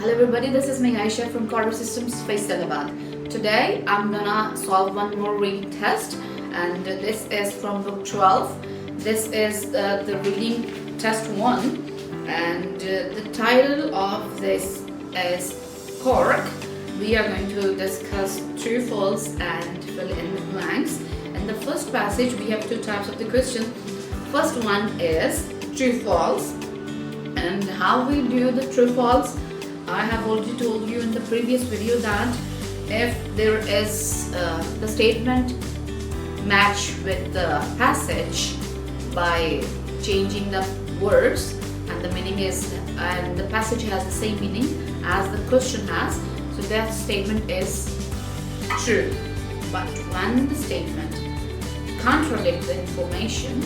Hello everybody, this is me Aisha from Carver Systems, Faisalabad. Today I'm gonna solve one more reading test, and this is from book 12. This is the reading test 1, and the title of this is Cork. We are going to discuss true, false and fill in the blanks. In the first passage we have two types of the question. First one is true, false, and how we do the true, false. I have already told you in the previous video that if there is the statement match with the passage by changing the words, and the meaning is, and the passage has the same meaning as the question has, so that statement is true. But when the statement contradicts the information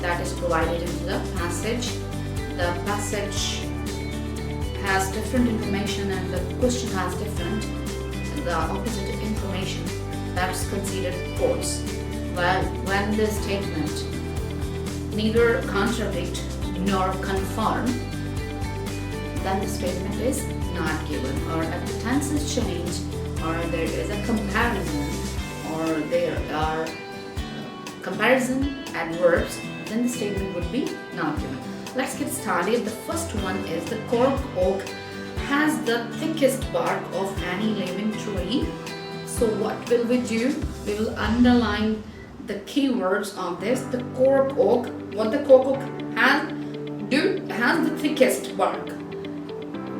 that is provided into the passage has different information and the question has the opposite information, that's considered false. Well, when the statement neither contradict nor confirm, then the statement is not given, or if the tense is changed, or there is a comparison, or there are comparison adverbs, then the statement would be not given. Let's get started. The first one is the cork oak has the thickest bark of any living tree. So what will we do? We will underline the keywords of this. The cork oak, what the cork oak has the thickest bark.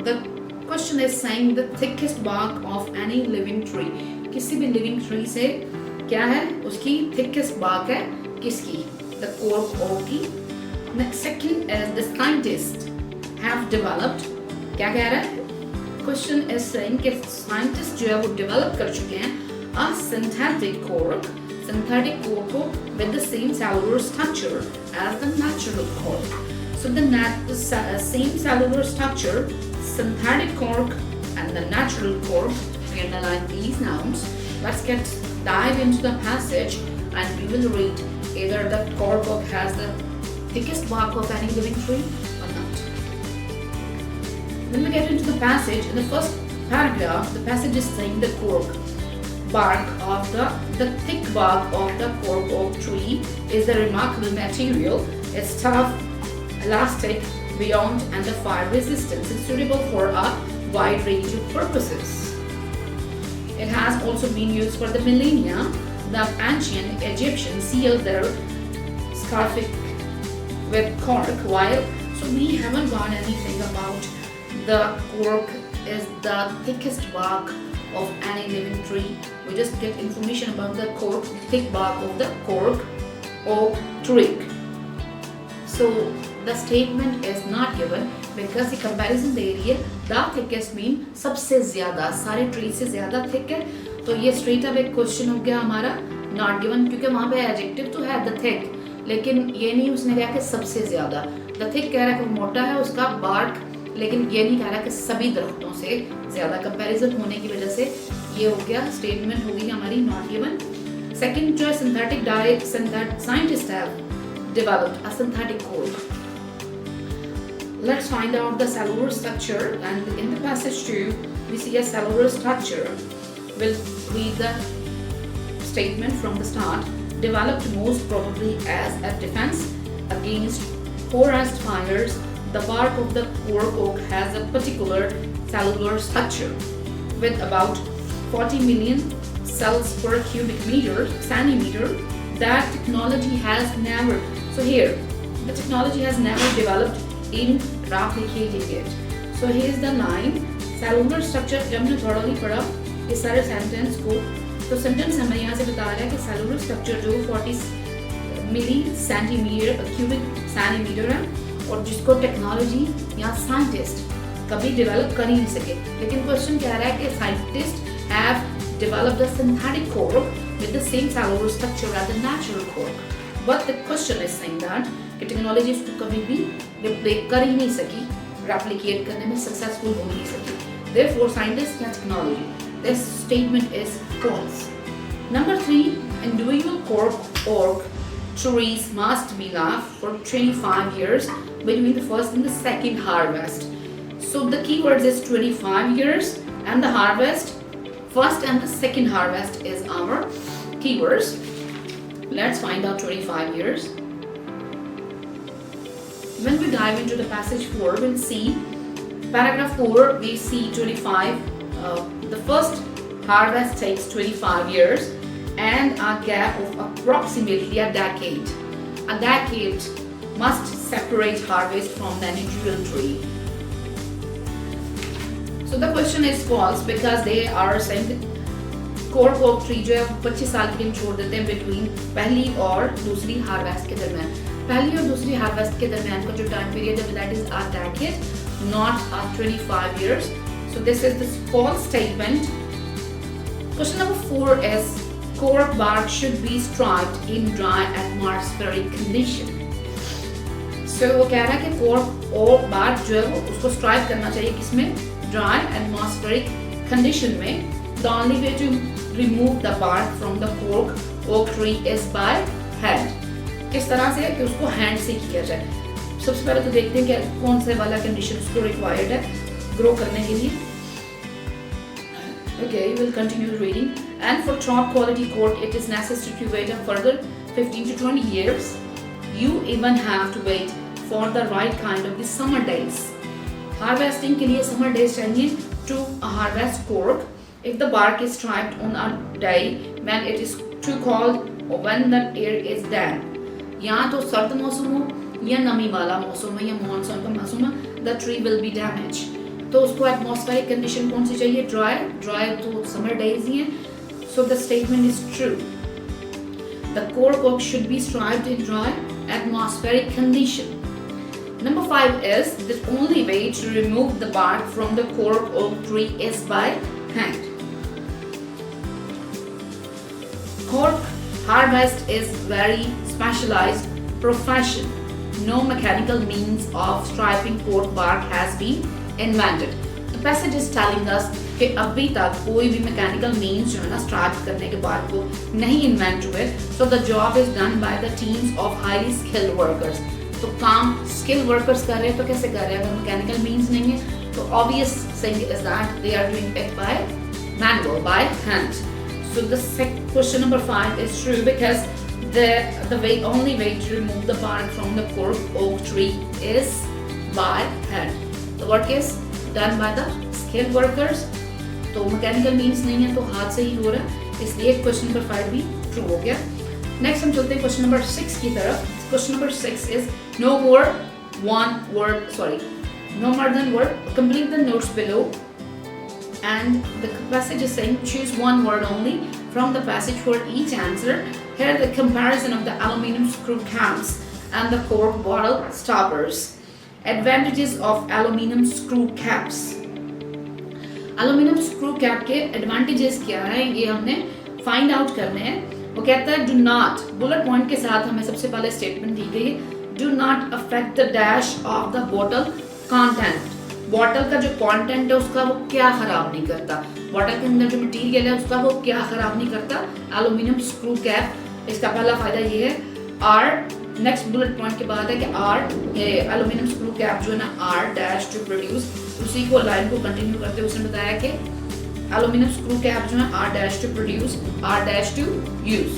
The question is saying the thickest bark of any living tree. किसी भी living tree से क्या है? उसकी thickest bark है किसकी? The cork oak की. Next, second is the scientists have developed. क्या कह रहा है? Question is saying कि scientists जो है वो develop कर चुके हैं a synthetic cork को with the same cellular structure as the natural cork. So the same cellular structure, synthetic cork and the natural cork, we underline these nouns. Let's dive into the passage and we will read either the cork oak has the thickest bark of any living tree or not. When we get into the passage, in the first paragraph, the passage is saying the cork bark of the thick bark of the cork oak tree is a remarkable material. It's tough, elastic, beyond and the fire resistance is suitable for a wide range of purposes. It has also been used for the millennia. The ancient Egyptians sealed their sarcophagus with cork, while so we haven't got anything about the cork is the thickest bark of any living tree. We just get information about the cork, thick bark of the cork oak tree. So the statement is not given because the comparison दे रही है the thickest mean सबसे ज़्यादा, सारे tree से ज़्यादा thick है, तो ये straight up एक question हो गया हमारा not given, क्योंकि वहाँ पे adjective तो है the thick, लेकिन ये नहीं उसने कहा कि सबसे ज़्यादा. द थिक कह रहा है कि मोटा है उसका बार्क, लेकिन ये नहीं कह रहा कि सभी दरख्तों से ज़्यादा. कंपैरिजन होने की वजह से ये हो गया, स्टेटमेंट हो गई हमारी नॉट गिवन. सेकंड जो है synthetic diet, scientist have developed a synthetic cork. Let's find out the cellular structure, and in the passage 2 we see a cellular structure. We'll read the statement from the start. Developed most probably as a defense against forest fires, the bark of the cork oak has a particular cellular structure with about 40 million cells per cubic centimeter. That technology has never, so here the technology has never developed in replicating it. So here's the line, cellular structure. जब मैंने थोड़ा ही पढ़ा इस सारे sentence को, तो sentence हमें यहाँ से बता रहा है कि सेलुलर स्ट्रक्चर जो 40 मिली सेंटीमीटर क्यूबिक सेंटीमीटर है, और जिसको टेक्नोलॉजी या साइंटिस्ट कभी डेवलप कर ही नहीं सके. लेकिन क्वेश्चन कह रहा है कि scientist have developed a synthetic cork with the same cellular structure as the natural cork. But the question is saying that कि टेक्नोलॉजी उसको कभी भी रिप्लेस कर ही नहीं सकी, रेप्लिकेट करने में सक्सेसफुल हो नहीं सकी. Therefore, scientists या technology. This statement is false. Number 3, individual cork oak trees must be left for 25 years between the first and the second harvest. So the keywords is 25 years and the harvest. First and the second harvest is our keywords. Let's find out 25 years. When we dive into the passage 4, we'll see paragraph 4, we see 25. The first harvest takes 25 years and a gap of approximately a decade. A decade must separate harvest from the individual tree. So the question is false because they are saying core oak tree जो है 25 साल के लिए छोड़ देते हैं between पहली और दूसरी हार्वेस्ट के दरमियान. पहली और दूसरी हार्वेस्ट के दरमियान का जो टाइम पीरियड है that is a decade, not a 25 years. So this is the false statement. Question number 4 is cork bark should be striped in dry atmospheric condition. So वो कह रहा है कि cork और bark जो है वो उसको स्ट्राइप करना चाहिए किसमें, dry atmospheric condition में. The only way to remove the bark from the cork oak tree is by hand. किस तरह से कि उसको हैंड से किया जाए. सबसे पहले तो देखते हैं कि कौन से वाला कंडीशन उसको रिक्वायर्ड है ग्रो करने के लिए. Okay, we'll continue reading. And for top quality cork, it is necessary to wait a further 15 to 20 years. You even have to wait for the right kind of the summer days. Harvesting के लिए summer days चाहिए to harvest cork. If the bark is striped on a day when it is too cold or when the air is damp, या तो सर्द मौसम हो या नमी वाला मौसम है या मॉनसून का मौसम है, the tree will be damaged. तो उसको एटमॉस्फेरिक कंडीशन कौन सी चाहिए, ड्राई तो समर डेज ही है. So the statement is true. The cork oak should be striped in dry atmospheric condition. Number 5 is the only way to remove the bark from the cork oak tree is by hand. Cork harvest is very specialized profession. No mechanical means of striping cork bark has been invented. The passage is telling us कि अभी तक कोई भी mechanical means जो है ना stripe करने के बाद को नहीं इन्वेंट हुए. So the job is done by the teams of highly skilled workers. तो काम skilled workers कर रहे हैं तो कैसे कर रहे हैं, अगर mechanical means नहीं है तो obvious thing is that they are doing it by manual, by hand. So the question number 5 is true because the only way to remove the bark from the cork oak tree is by hand. The work is done by the skilled workers. तो mechanical means नहीं है तो हाथ से ही हो रहा है, इसलिए question number 5 भी true हो गया. Next हम चलते हैं question number 6 की तरफ. Question number 6 is no more than word. Complete the notes below. And the passage is saying choose one word only from the passage for each answer. Here the comparison of the aluminum screw caps and the cork bottle stoppers. Advantages of aluminum screw caps. Aluminum screw cap के advantages क्या हैं ये हमने find out करने हैं. वो कहता है do not, bullet point के साथ हमें सबसे पहले statement दी गई है, do not affect the dash of the bottle content. Bottle का जो कंटेंट है उसका वो क्या खराब नहीं करता, बॉटल के अंदर जो मटेरियल है उसका वो क्या खराब नहीं करता. एल्यूमिनियम स्क्रू कैप, इसका पहला फायदा ये है. आर नेक्स्ट बुलेट पॉइंट के बाद है कि आर एल्यूमिनियम स्क्रू कैप जो है ना आर डैश टू प्रोड्यूस, उसी को लाइन को कंटिन्यू करते हुए उसने बताया कि एल्यूमिनियम स्क्रू कैप जो है are dash to produce, are dash to use.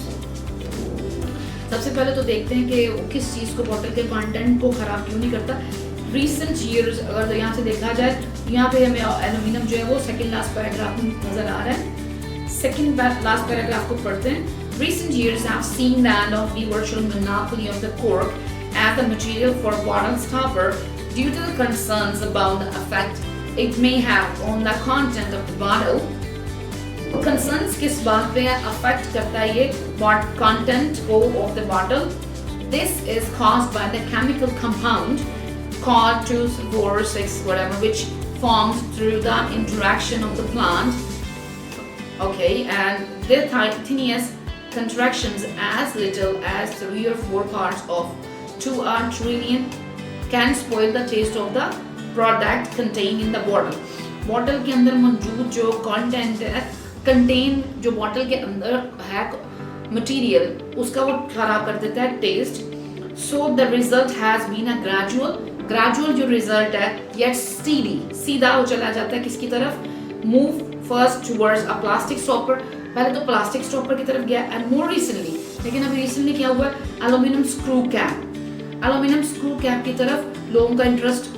सबसे पहले तो देखते हैं कि वो किस चीज़ को बॉटल के कंटेंट को खराब क्यों नहीं करता. Recent years अगर तो यहाँ से देखा जाए, यहाँ पे हमें एल्यूमिनियम जो है वो सेकंड लास्ट पैराग्राफ में नजर आ रहा है. सेकंड लास्ट पैराग्राफ को पढ़ते हैं. Recent years have seen the end of the virtual monopoly of the cork as the material for bottle stopper due to the concerns about the effect it may have on the content of the bottle. Concerns किस बात पे है, affect करता है ये content को of the bottle. This is caused by the chemical compound called 2,4,6 whatever, which forms through the interaction of the plant. Okay, and the tiniest contractions as little as 3 or 4 parts of 2 a trillion can spoil the taste of the product contained in the bottle. Bottle के अंदर मौजूद जो content है, contain जो bottle के अंदर है material, उसका वो खराब कर देता है test. So the result has been a gradual gradual जो रिजल्ट है येट स्टीडी, सीधा वो चला जाता है किसकी तरफ, move first towards a plastic stopper, पहले तो प्लास्टिक स्टॉपर की तरफ गया एंड मोर रिसेंटली, लेकिन अभी रिसेंटली क्या हुआ, aluminium screw cap, aluminium screw cap की तरफ लोगों का इंटरेस्ट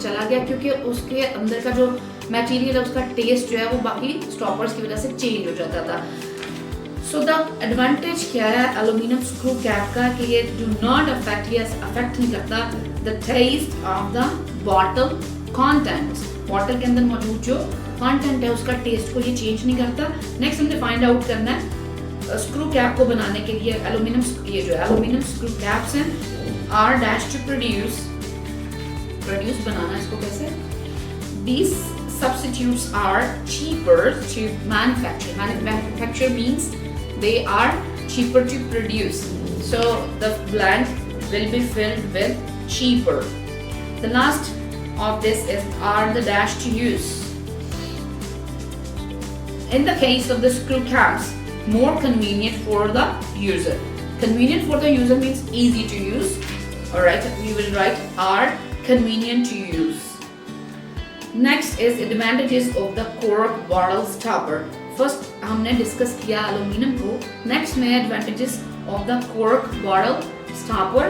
चला गया क्योंकि उसके अंदर का जो मटेरियल है उसका टेस्ट जो है वो बाकी स्टॉपर्स की वजह से चेंज हो जाता था। सो द एडवांटेज क्या है एल्यूमिनियम स्क्रू कैप का कि ये डू नॉट अफेक्ट, ये अफेक्ट नहीं करता the taste of the bottle contents, bottle के अंदर मौजूद जो कंटेंट है उसका टेस्ट को ये चेंज नहीं करता। नेक्स्ट हमने फाइंड आउट करना है स्क्रू कैप को बनाने के लिए एल्यूमिनियम, ये जो एल्यूमिनियम स्क्रू कैप्स हैं आर डैश टू प्रोड्यूस बनाना इसको कैसे, these substitutes are cheaper to manufacture, manufacture means they are cheaper to produce, so the blank will be filled with cheaper. The last of this is are the dash to use. In the case of the screw caps, more convenient for the user. Convenient for the user means easy to use. Alright, we will write are convenient to use. Next is advantages of the cork bottle stopper. First हमने discuss किया aluminium को, next में advantages of the cork bottle stopper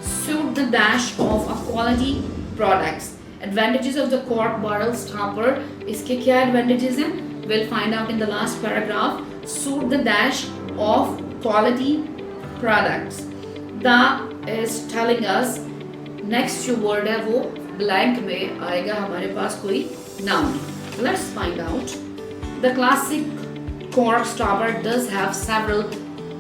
suit the dash of a quality products. Advantages of the cork bottle stopper, इसके क्या advantages हैं? We'll find out in the last paragraph. Suit the dash of quality products. The is telling us next जो word है वो blank में आएगा हमारे पास कोई noun. Let's find out. The classic cork stopper does have several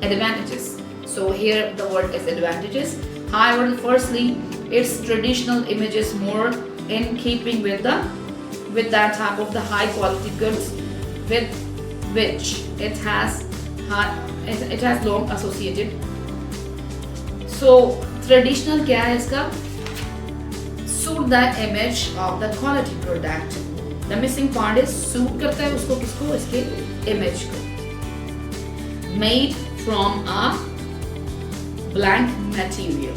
advantages. So here the word is advantages. However, firstly, its traditional image is more in keeping with that type of the high quality goods with which it has long associated. So traditional क्या है इसका? Suit the image of the quality product. The missing part is suit करता है उसको किसको? इसके image को. Made from a blank material.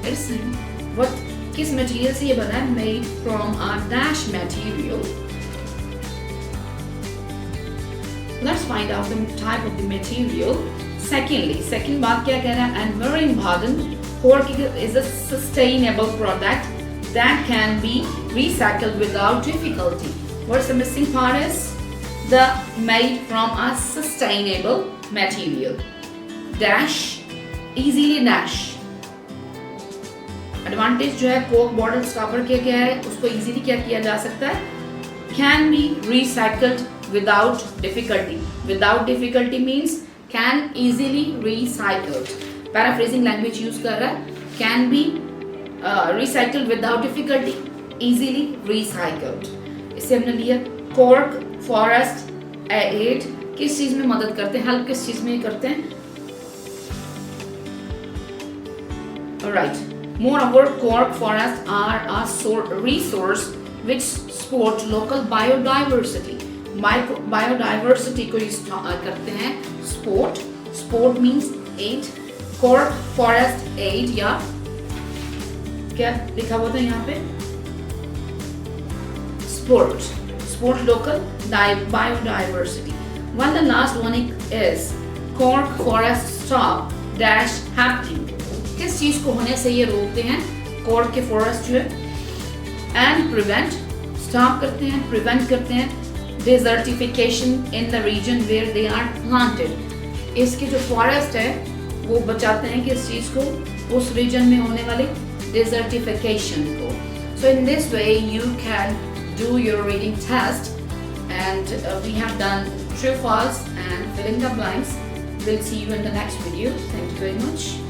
Listen, what किस material से ये बना है? Made from a dash material. Let's find out the type of the material. Secondly, second बात क्या कह रहा है? And very important, cork is a sustainable product that can be recycled without difficulty. What's the missing part is the made from a sustainable material. Dash, easily dash. Advantage जो है cork bottle stopper के क्या है? उसको easily क्या किया जा सकता है? Can be recycled without difficulty. Without difficulty means can easily recycled. Paraphrasing language use कर रहा है. Can be recycled without difficulty, easily recycled. इससे हमने लिया cork forest aid किस चीज में मदद करते हैं, हेल्प किस चीज में करते हैं? Alright. Moreover, cork forests are a resource which support local biodiversity. Biodiversity को यूज करते हैं support. Support means aid. Cork forest aid या क्या लिखा हुआ था यहाँ पे? Support local biodiversity. While the last one is cork forest stop dash happening. किस चीज को होने से ये रोकते हैं? cork के forest जो है and prevent, stop करते हैं, prevent करते हैं desertification in the region where they are planted. इसके जो forest है वो बचाते हैं किस चीज को? उस region में होने वाली desertification को. So in this way you can do your reading test and we have done true false and fill in the blanks. We'll see you in the next video. Thank you very much.